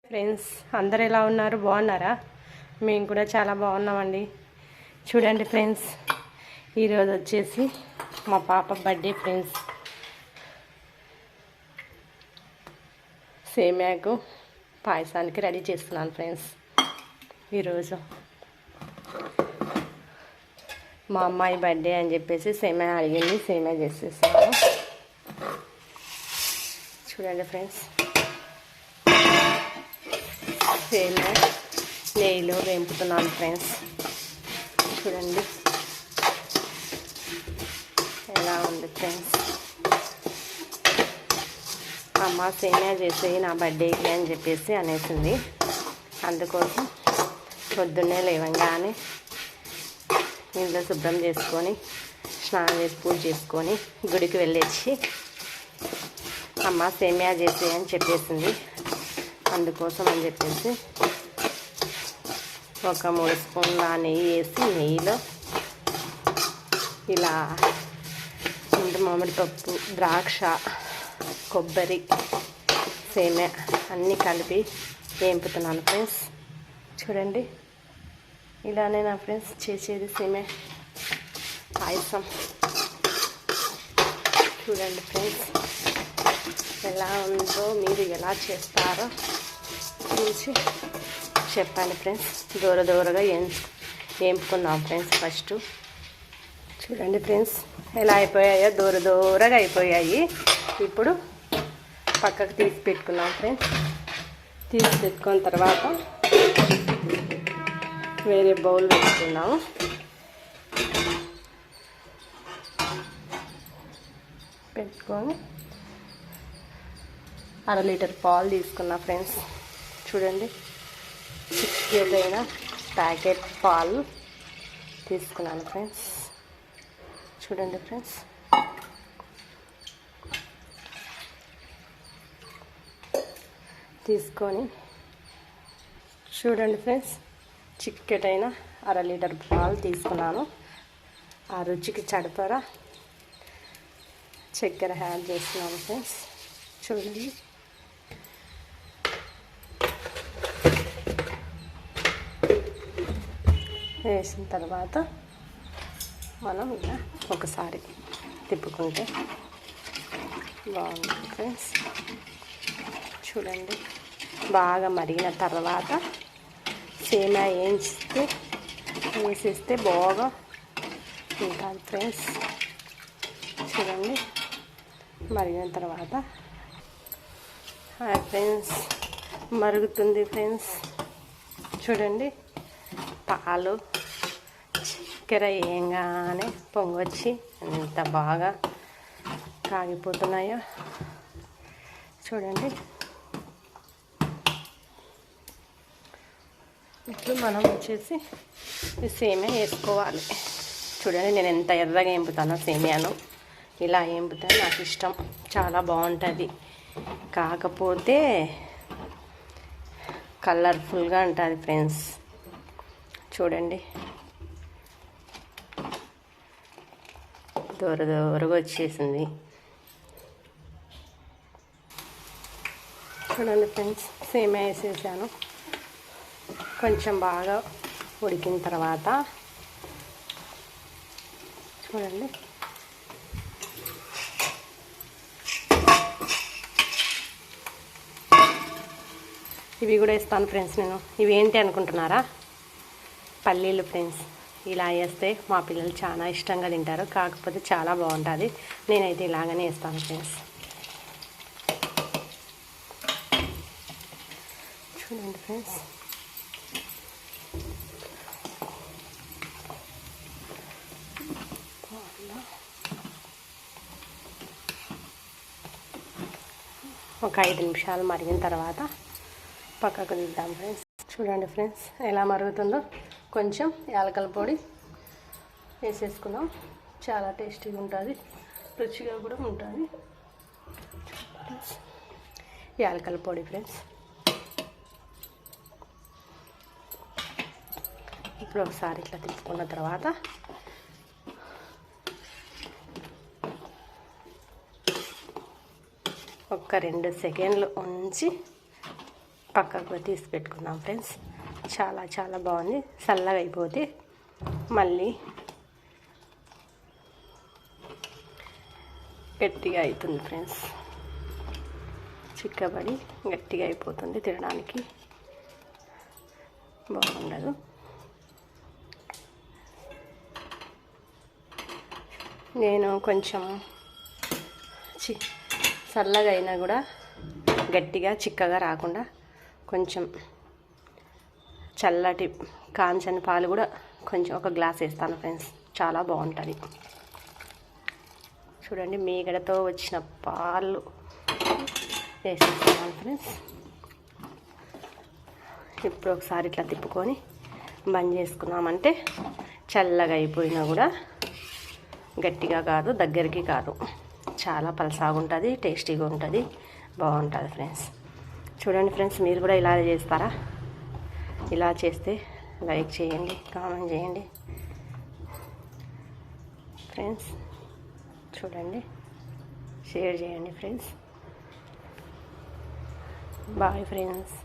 Friends అందరు ఎలా ఉన్నారు? బాగున్నారా? మేము కూడా చాలా బాగున్నామండి. చూడండి ఫ్రెండ్స్, ఈరోజు వచ్చేసి మా పాప బర్త్డే ఫ్రెండ్స్. సేమ్యాకు పాయసానికి రెడీ చేస్తున్నాను ఫ్రెండ్స్. ఈరోజు మా అమ్మాయి బర్త్డే అని చెప్పేసి సేమ్యా అడిగింది, సేమ్యా చేసేస్తున్నాను. చూడండి ఫ్రెండ్స్, సేమ్యా నెయ్యిలో వేపుతున్నాను ఫ్రెండ్స్. చూడండి ఎలా ఉంది ఫ్రెండ్స్. అమ్మ సేమ్యా చేసేయి నా బర్త్డేకి అని చెప్పేసి అనేసింది. అందుకోసం పొద్దున్నే లేవంగానే ఇంట్లో శుభ్రం చేసుకొని స్నానం చేసి పూజ చేసుకొని గుడికి వెళ్ళేసి అమ్మ సేమ్యా చేసేయి అని చెప్పేసింది. అందుకోసం అని చెప్పేసి ఒక 3 స్పూన్ల నెయ్యి వేసి నెయ్యిలో ఇలా మామిడి పప్పు, ద్రాక్ష, కొబ్బరి, సేమ్యా అన్నీ కలిపి వేపుతున్నాను ఫ్రెండ్స్. చూడండి, ఇలానే నా ఫ్రెండ్స్ చేసేది సేమ్యా పాయసం. చూడండి ఫ్రెండ్స్, ఎలా ఉందో మీరు ఎలా చేస్తారో చూసి చెప్పండి ఫ్రెండ్స్. దూరగా వేపుకున్నాం ఫ్రెండ్స్ ఫస్ట్. చూడండి ఫ్రెండ్స్ ఎలా అయిపోయాయో, దూరగా అయిపోయాయి. ఇప్పుడు పక్కకు తీసి పెట్టుకున్నాం ఫ్రెండ్స్. తీసి పెట్టుకున్న తర్వాత వేరే బౌల్ పెట్టుకున్నాము. పెట్టుకొని 1/2 లీటర్ పాలు తీసుకున్నా ఫ్రెండ్స్. చూడండి, ఏదైనా ప్యాకెట్ పాలు తీసుకున్నాను ఫ్రెండ్స్. చూడండి ఫ్రెండ్స్, తీసుకొని చూడండి ఫ్రెండ్స్, చిక్కటైన 1/2 లీటర్ పాలు తీసుకున్నాను. ఆ రుచికి సరిపడా చక్కెర యాడ్ చేస్తున్నాను ఫ్రెండ్స్. చూడండి, వేసిన తర్వాత మనం ఇలా ఒకసారి తిప్పుకుంటే బాగుంటుంది ఫ్రెండ్స్. చూడండి, బాగా మరిగిన తర్వాత సేమ్యా వేసేస్తే బాగా ఉంటుంది ఫ్రెండ్స్. చూడండి, మరిగిన తర్వాత ఫ్రెండ్స్ మరుగుతుంది ఫ్రెండ్స్. చూడండి, పాలు చక్కెర వేయంగానే పొంగొచ్చి ఎంత బాగా కాగిపోతున్నాయో చూడండి. ఇప్పుడు మనం వచ్చేసి ఈ సేమ్యా వేసుకోవాలి. చూడండి, నేను ఎంత ఎర్రగా వేపుతానో సేమ్యాను. ఇలా వేపితే నాకు ఇష్టం, చాలా బాగుంటుంది. కాకపోతే కలర్ఫుల్గా ఉంటుంది ఫ్రెండ్స్. చూడండి, దూరగా వచ్చేసింది. చూడండి ఫ్రెండ్స్, సేమ్యా వేసేసాను. కొంచెం బాగా ఉడికిన తర్వాత చూడండి, ఇవి కూడా వేస్తాను ఫ్రెండ్స్. నేను ఇవి ఏంటి అనుకుంటున్నారా? పల్లీలు ఫ్రెండ్స్. ఇలా వేస్తే మా పిల్లలు చాలా ఇష్టంగా తింటారు. కాకపోతే చాలా బాగుంటుంది. నేనైతే ఇలాగనే వేస్తాను ఫ్రెండ్స్. చూడండి ఫ్రెండ్స్, ఒక 5 నిమిషాలు మరిగిన తర్వాత పక్కకు తీద్దాం ఫ్రెండ్స్. చూడండి ఫ్రెండ్స్, ఎలా మరుగుతుందో. కొంచెం యాలకల పొడి వేసేసుకున్నాం. చాలా టేస్టీగా ఉంటుంది, రుచిగా కూడా ఉంటుంది. యాలకల పొడి ఫ్రెండ్స్. ఇప్పుడు ఒకసారి ఇట్లా తిప్పుకున్న తర్వాత ఒక 2 సెకండ్లు ఉంచి పక్కకు తీసి పెట్టుకుందాం ఫ్రెండ్స్. చాలా చాలా బాగుంది. చల్లగా అయిపోతే మళ్ళీ గట్టిగా అవుతుంది ఫ్రెండ్స్. చిక్కబడి గట్టిగా అయిపోతుంది, తినడానికి బాగుండదు. నేను కొంచెం చల్లగా అయినా కూడా గట్టిగా చిక్కగా రాకుండా కొంచెం చల్లటి కాంచని పాలు కూడా కొంచెం ఒక గ్లాస్ వేస్తాను ఫ్రెండ్స్. చాలా బాగుంటుంది. చూడండి, మీగడతో వచ్చిన పాలు వేసేస్తున్నాను ఫ్రెండ్స్. ఇప్పుడు ఒకసారి ఇట్లా తిప్పుకొని బంద్ చేసుకున్నామంటే చల్లగా అయిపోయినా కూడా గట్టిగా కాదు, దగ్గరికి కాదు, చాలా పలసాగా ఉంటుంది, టేస్టీగా ఉంటుంది, బాగుంటుంది ఫ్రెండ్స్. చూడండి ఫ్రెండ్స్, మీరు కూడా ఇలా చేస్తారా? ఇలా చేస్తే లైక్ చేయండి, కామెంట్ చేయండి ఫ్రెండ్స్. చూడండి, షేర్ చేయండి ఫ్రెండ్స్. Bye friends.